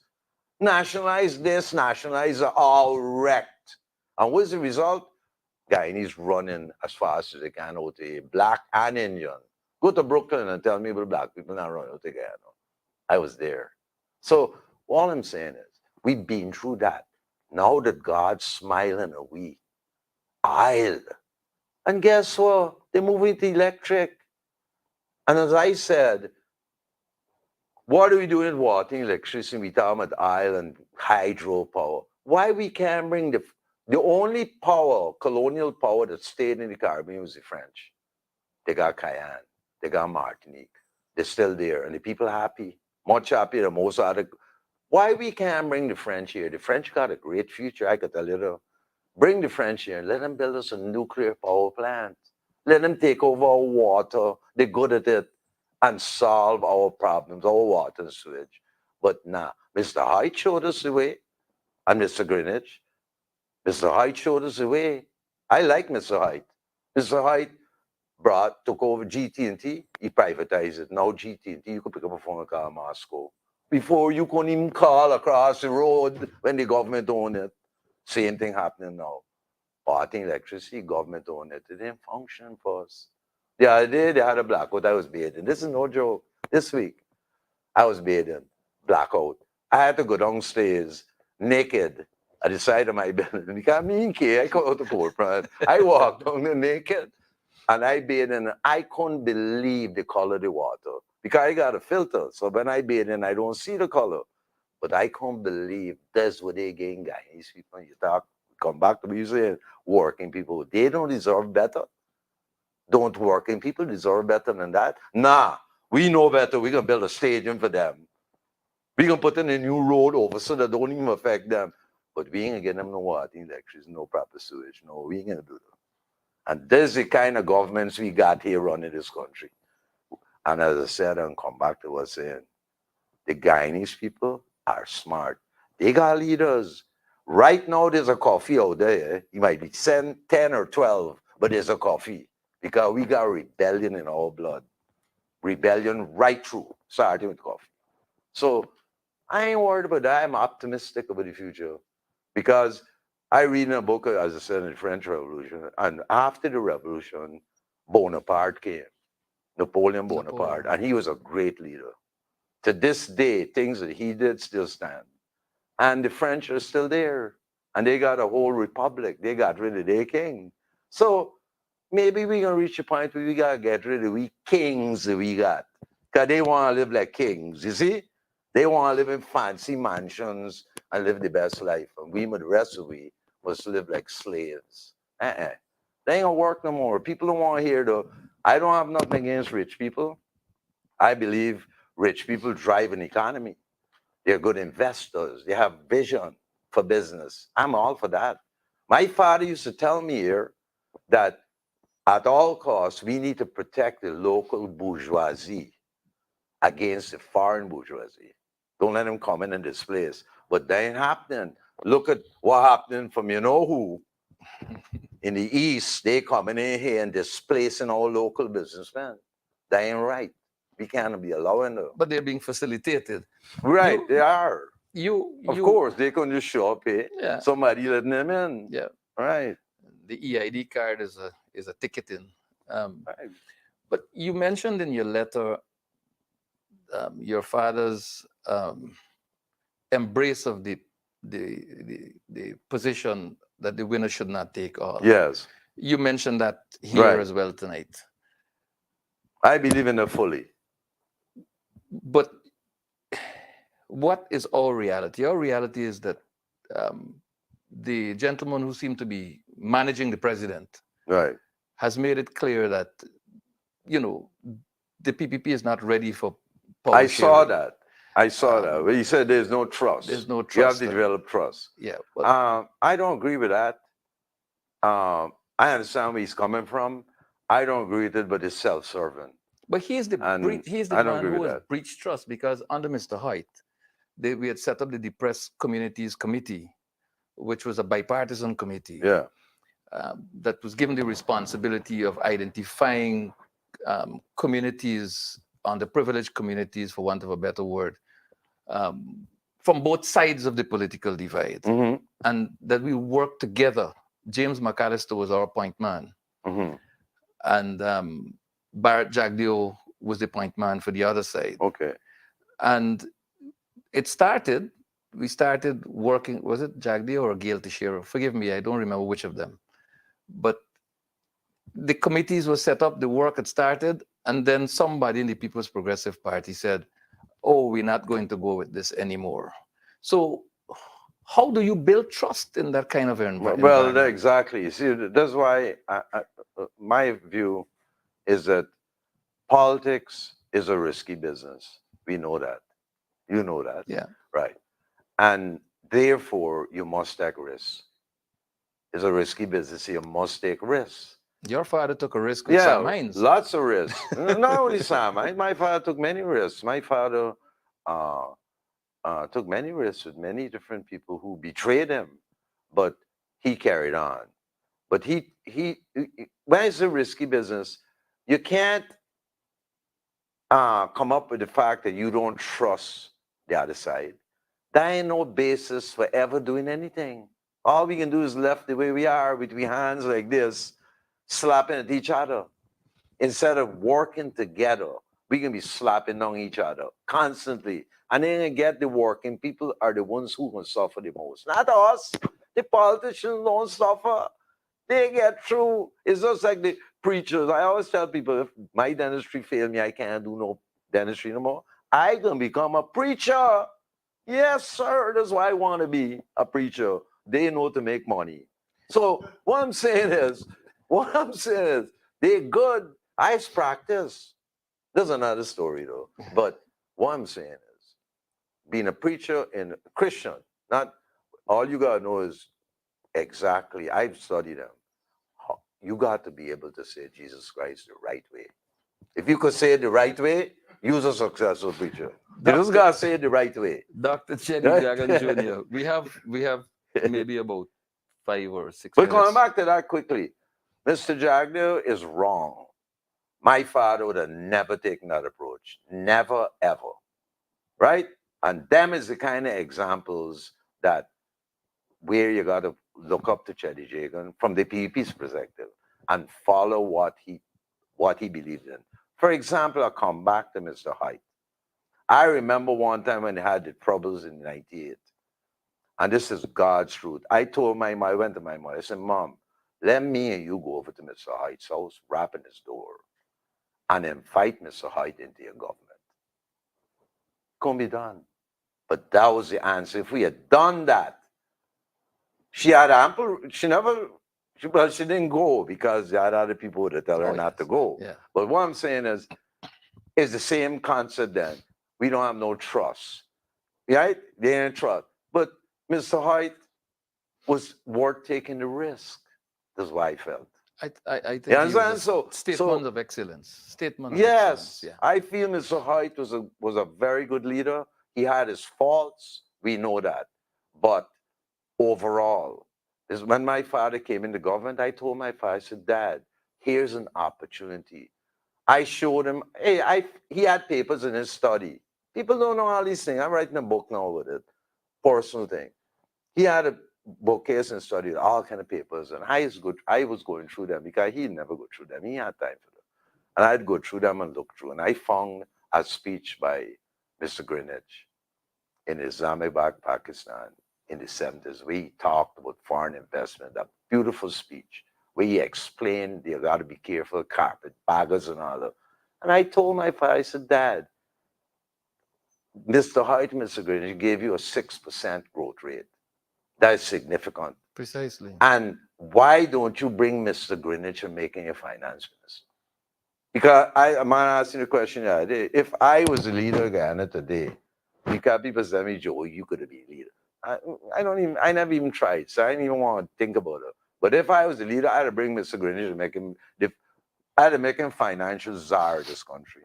Nationalize this, nationalize all wrecked. And what's the result? Guyanese running as fast as they can out there, black and Indian. Go to Brooklyn and tell me about black people not running out of Guyana. I was there. So all I'm saying is, We've been through that. Now that God's smiling at we, I'll. And guess what? They're moving to electric. And as I said, what are we doing with water and electricity? We talk about oil and hydropower. Why we can't bring the only power, colonial power that stayed in the Caribbean was the French. They got Cayenne, they got Martinique. They're still there, and the people happy, much happier than most other. Why we can't bring the French here? The French got a great future. I could tell you that. Bring the French here and let them build us a nuclear power plant. Let them take over our water. They're good at it and solve our problems, our water and sewage. But nah, Mr. Hyde showed us the way, and Mr. Greenwich. Mr. Hyde showed us the way. I like Mr. Hyde. Mr. Hyde took over GT&T. He privatized it. Now GT&T, you could pick up a phone and call Moscow. Before you couldn't even call across the road when the government owned it. Same thing happening now. Parting electricity, government owned it. It didn't function for us. The other day, they had a blackout. I was bathing. This is no joke. This week, I was bathing. Blackout. I had to go downstairs naked at the side of my building. Because me and Kay, I come out the cold front. I walked down there naked and I bathed and I couldn't believe the color of the water. Because I got a filter. So when I bathe in, I don't see the color. But I can't believe that's what they're getting, guys. People, you talk, come back to what you saying, working people, they don't deserve better. Don't working people deserve better than that? Nah, we know better. We're going to build a stadium for them. We're going to put in a new road over so that don't even affect them. But we ain't going to get them no water, electricity, no proper sewage. No, we ain't going to do that. And this is the kind of governments we got here running this country. And as I said, and come back to what I was saying, the Guyanese people are smart. They got leaders. Right now, there's a coffee out there. It might be 10 or 12, but there's a coffee. Because we got rebellion in our blood. Rebellion right through, starting with coffee. So I ain't worried about that. I'm optimistic about the future. Because I read in a book, as I said, in the French Revolution, and after the revolution, Bonaparte came. Napoleon Bonaparte. And he was a great leader. To this day, things that he did still stand. And the French are still there. And they got a whole republic. They got rid of their king. So maybe we're going to reach a point where we got to get rid of we kings that we got. Because they want to live like kings, you see? They want to live in fancy mansions and live the best life. And we, the rest of we, must live like slaves. They ain't going to work no more. People don't want to hear though. I don't have nothing against rich people. I believe rich people drive an economy. They're good investors. They have vision for business. I'm all for that. My father used to tell me here that at all costs, we need to protect the local bourgeoisie against the foreign bourgeoisie. Don't let them come in and displace. But that ain't happening. Look at what happened from you know who. In the East, they coming in here and displacing our local businessmen. That ain't right. We can't be allowing them. But they're being facilitated. Right, they are. Of You course, they can just show up here. Yeah. Somebody letting them in. Yeah. Right. The EID card is a ticketing. Right. But you mentioned in your letter your father's embrace of the position that the winner should not take all. Yes. You mentioned that here Right. as well tonight. I believe in it fully. But what is our reality? Our reality is that the gentleman who seemed to be managing the president Right. has made it clear that, you know, the PPP is not ready for power I saw sharing. that. I saw that. But he said there's no trust. There's no You have trust. to develop trust. Yeah. But I don't agree with that. I understand where he's coming from. I don't agree with it, but it's self-serving. he's the And he's I the don't man agree who with has that. breached trust, because under Mr. Hoyt, we had set up the Depressed Communities Committee, which was a bipartisan committee. Yeah. That was given the responsibility of identifying communities, underprivileged communities, for want of a better word, from both sides of the political divide, Mm-hmm. and that we work together. James McAllister was our point man, Mm-hmm. and Barrett Jagdeo was the point man for the other side. Okay. And it started we started working. Was it Jagdi or Gail Teixeira? Forgive me, I don't remember which of them. But the committees were set up, the work had started, and then somebody in the People's Progressive Party said, "Oh, we're not going to go with this anymore." So, how do you build trust in that kind of environment? Exactly. See, that's why my view is that politics is a risky business. We know that. You know that. Yeah. Right. And therefore, you must take risks. It's a risky business. You must take risks. Your father took a risk with Sam Yeah, Hines. lots of risks. Not only Sam. My father took many risks. My father uh, took many risks with many different people who betrayed him, but he carried on. But when it's a risky business, you can't come up with the fact that you don't trust the other side. There ain't no basis for ever doing anything. All we can do is left the way we are with we hands like this, slapping at each other. Instead of working together, we can be slapping on each other constantly. And then get the working people are the ones who will suffer the most. Not us. The politicians don't suffer. They get through. It's just like the preachers. I always tell people if my dentistry fail me, I can't do no dentistry no more. I can become a preacher. Yes, sir. That's why I want to be a preacher. They know to make money. So what I'm saying is, they're good. I practice. There's another story though. But what I'm saying is, being a preacher and a Christian, not all you gotta know is exactly. I've studied them. You got to be able to say Jesus Christ the right way. If you could say it the right way, you're a successful preacher. You just gotta say it the right way. Dr. Cheddi Right? Jagan Jr. We have maybe about 5 or 6 But coming minutes. back to that quickly, Mr. Jagner is wrong. My father would have never taken that approach. Never, ever. Right? And them is the kind of examples that where you got to look up to Cheddi Jagan from the PP's perspective and follow what he believed in. For example, I come back to Mr. Hyde. I remember one time when they had the troubles in '98. And this is God's truth. I told my mom, I went to my mom, I said, Mom, let me and you go over to Mr. Hyde's house, rap in his door, and invite Mr. Hyde into your government. Couldn't be done. But that was the answer. If we had done that, she had ample, she never, she didn't go because there had other people that tell her not to go. Yeah. But what I'm saying is the same concept then. We don't have no trust. Right? They didn't trust. But Mr. Hyde was worth taking the risk. That's why I felt. I think You he understand? was a statement of excellence. Statement of excellence. Yes, Yeah. I feel Mr. Hyde was a very good leader. He had his faults. We know that. But overall, is when my father came into government, I told my father, I said, Dad, here's an opportunity. I showed him, he had papers in his study. People don't know all these things. I'm writing a book now with it, personal thing. He had a bookcase and studied all kind of papers, and I was going through them because he'd never go through them. He had time for them. And I'd go through them and look through. And I found a speech by Mr. Greenwich in Islamabad, Pakistan in the 70s, where he talked about foreign investment, a beautiful speech where he explained you got to be careful, carpet baggers and all that. And I told my father, I said, Dad, Mr. Hyde, Mr. Greenwich gave you a 6% growth rate. That is significant. Precisely. And why don't you bring Mr. Greenwich and make him your finance minister? Because I'm asking the question the other day. If I was the leader of Ghana today, because people say me, Joe, you could have been leader. I never even tried, so I didn't even want to think about it. But if I was the leader, I'd bring Mr. Greenwich and make him, I'd make him financial czar of this country.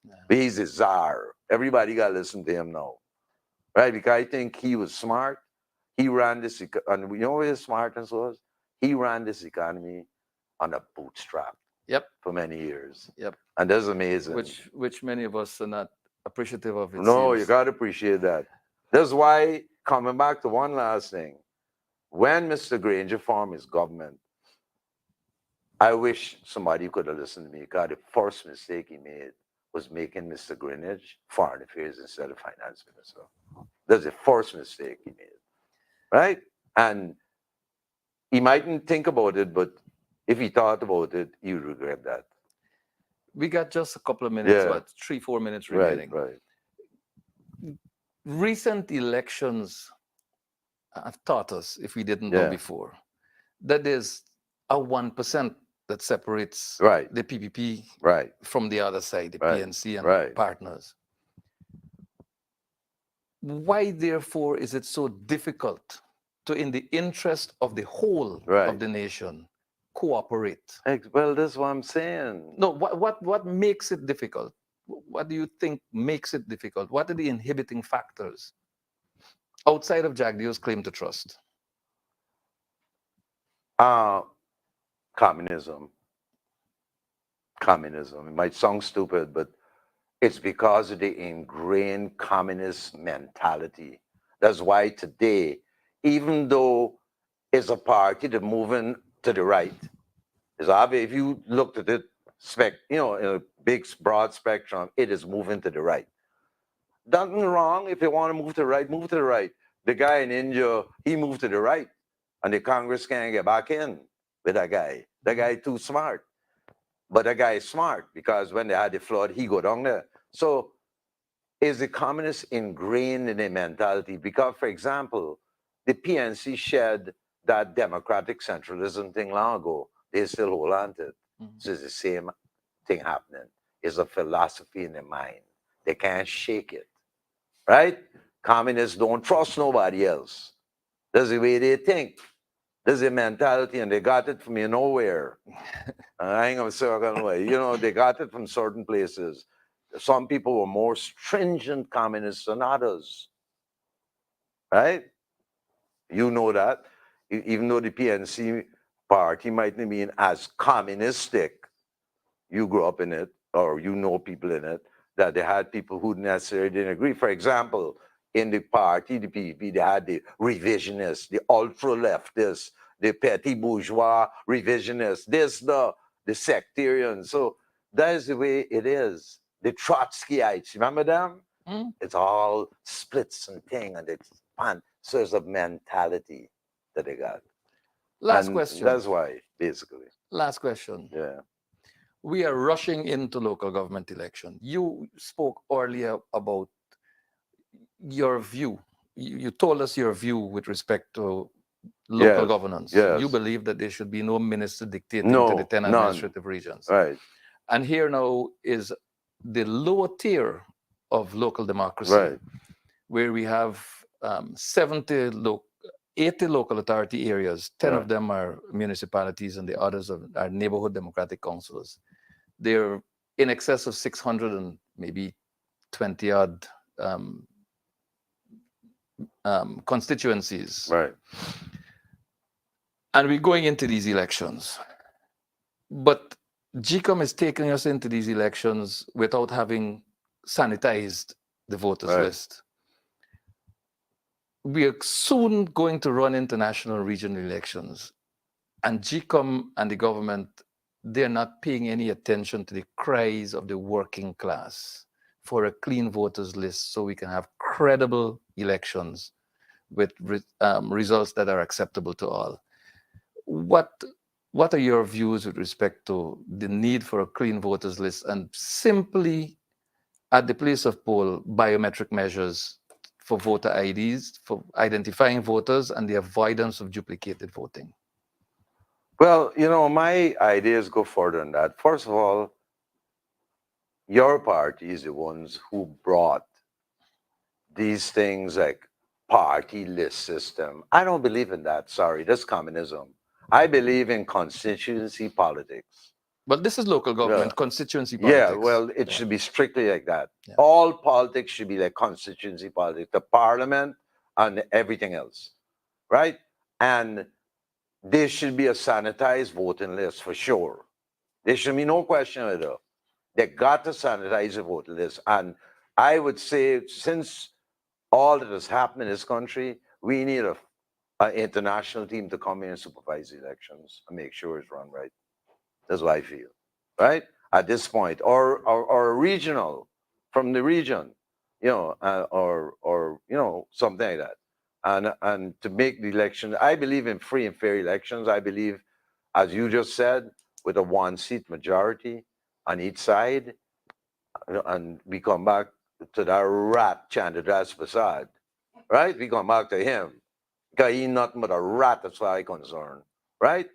Yeah. He's a czar. Everybody got to listen to him now. Right? Because I think he was smart. He ran this, and you know what his smartness was? He ran this economy on a bootstrap. Yep. For many years. Yep. And that's amazing. Which many of us are not appreciative of. No, you got to appreciate that. That's why, coming back to one last thing, when Mr. Granger formed his government, I wish somebody could have listened to me because the first mistake he made was making Mr. Greenwich foreign affairs instead of finance minister. That's the first mistake he made, right? And he mightn't think about it, but if he thought about it, he would regret that. We got just a couple of minutes, Yeah. what, 3, 4 minutes Right, remaining. right. Recent elections have taught us, if we didn't know Yeah. before, that there's a 1% that separates Right. the PPP Right. from the other side, the Right. PNC and Right. partners. Why, therefore, is it so difficult to, in the interest of the whole Right. of the nation, cooperate? Well, that's what I'm saying. No, what makes it difficult? What do you think makes it difficult? What are the inhibiting factors outside of Jagdeo's claim to trust? Communism. Communism. It might sound stupid, but it's because of the ingrained communist mentality. That's why today, even though it's a party that's moving to the right, it's obvious if you looked at it, in a big, broad spectrum, it is moving to the right. Nothing wrong if they want to move to the right, move to the right. The guy in India, he moved to the right, and the Congress can't get back in with that guy. That guy too smart. But that guy is smart because when they had the flood, he go down there. So is the communists ingrained in their mentality? Because, for example, the PNC shed that democratic centralism thing long ago. They still hold on to it. So it's the same thing happening. It's a philosophy in their mind. They can't shake it, right? Communists don't trust nobody else. That's the way they think. That's their mentality, and they got it from nowhere. I ain't gonna say away. They got it from certain places. Some people were more stringent communists than others, right? You know that. Even though the PNC party might not be as communistic, you grew up in it, or you know people in it, that they had people who necessarily didn't agree. For example, in the party, the PPP, they had the revisionists, the ultra-leftists, the petty bourgeois revisionists, the sectarian. So that is the way it is. The Trotskyites, remember them? It's all splits and thing, and it's fun. So it's a mentality that they got. Last And question. that's why, basically. Last question. Yeah. We are rushing into local government election. You spoke earlier about your view. You told us your view with respect to local Yes, governance. yes. You believe that there should be no minister dictating to the No, 10 none. administrative regions. Right, And here now is the lower tier of local democracy, right. where we have 80 local authority areas. 10 Yeah. of them are municipalities, and the others are neighborhood democratic councils. They're in excess of 600 and maybe 20 odd constituencies. Right. And we're going into these elections. But GCOM is taking us into these elections without having sanitized the voters Right. list. We are soon going to run into national regional elections. And GCOM and the government, they're not paying any attention to the cries of the working class for a clean voters list so we can have credible elections with results that are acceptable to all. What are your views with respect to the need for a clean voters list and simply at the place of poll biometric measures for voter IDs, for identifying voters and the avoidance of duplicated voting? Well, my ideas go further than that. First of all, your party is the ones who brought these things like party list system. I don't believe in that. Sorry, that's communism. I believe in constituency politics. But this is local government, Yeah. constituency politics. Yeah, well, it should be strictly like that. Yeah. All politics should be like constituency politics, the parliament and everything else, right? And there should be a sanitized voting list for sure. There should be no question at all. They got to sanitize the voting list. And I would say, since all that has happened in this country, we need an international team to come in and supervise the elections and make sure it's run right. That's what I feel, right? at this point, or regional from the region, or something like that, and to make the election. I believe in free and fair elections. I believe, as you just said, with a one-seat majority on each side, and we come back to that rat Chandras Prasad, right? We come back to him because he's nothing but a rat as far as I'm concerned, right?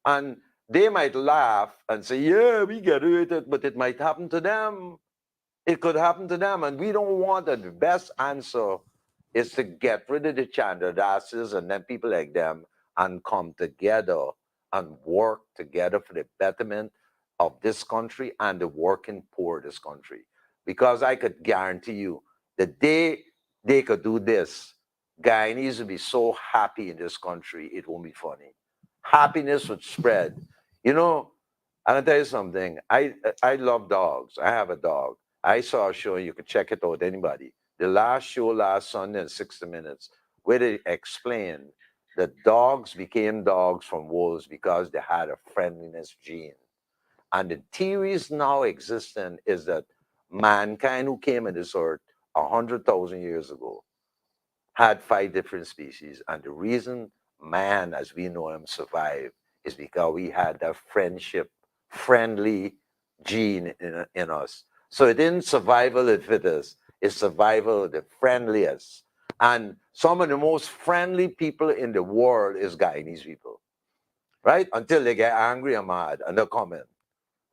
And they might laugh and say, yeah, we get it, but it might happen to them. It could happen to them, and we don't want that. The best answer is to get rid of the Chandradases and then people like them and come together and work together for the betterment of this country and the working poor of this country. Because I could guarantee you that they could do this, Guyanese would be so happy in this country, it won't be funny. Happiness would spread. You know, I'll tell you something. I love dogs. I have a dog. I saw a show, you can check it out, anybody. The last show last Sunday in 60 Minutes, where they explained that dogs became dogs from wolves because they had a friendliness gene. And the theories now existing is that mankind who came in this earth 100,000 years ago had 5 different species. And the reason man, as we know him, survived is because we had that friendship, friendly gene in us. So it isn't survival of the fittest, it's survival of the friendliest. And some of the most friendly people in the world is Guyanese people, right? Until they get angry and mad and they come in.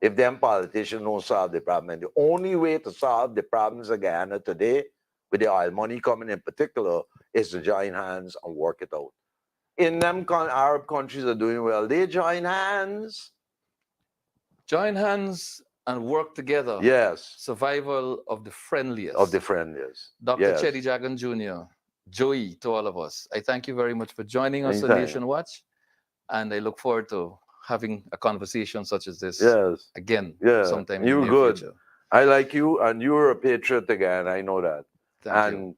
If them politicians don't solve the problem, and the only way to solve the problems of Guyana today, with the oil money coming in particular, is to join hands and work it out. In them Arab countries are doing well, they join hands. Join hands and work together. Yes, Survival of the friendliest. of the friendliest. Dr. Yes. Cheddi Jagan Jr., Joey, to all of us, I thank you very much for joining us on Anytime. Nation Watch. And I look forward to having a conversation such as this Yes. again Yeah. sometime in You're the near good. future. I like you, and you're a patriot again. I know that. Thank you.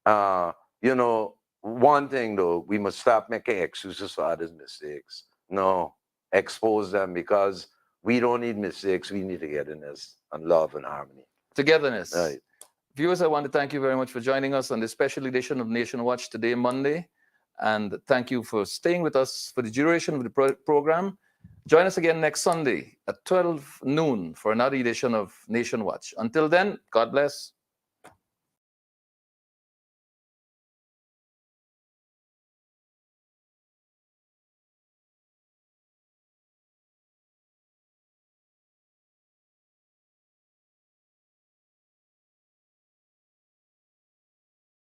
And you know, one thing though, we must stop making excuses for others' mistakes. No, expose them, because we don't need mistakes. We need togetherness and love and harmony. Togetherness. Right. Viewers, I want to thank you very much for joining us on this special edition of Nation Watch today, Monday. And thank you for staying with us for the duration of the program. Join us again next Sunday at 12 noon for another edition of Nation Watch. Until then, God bless.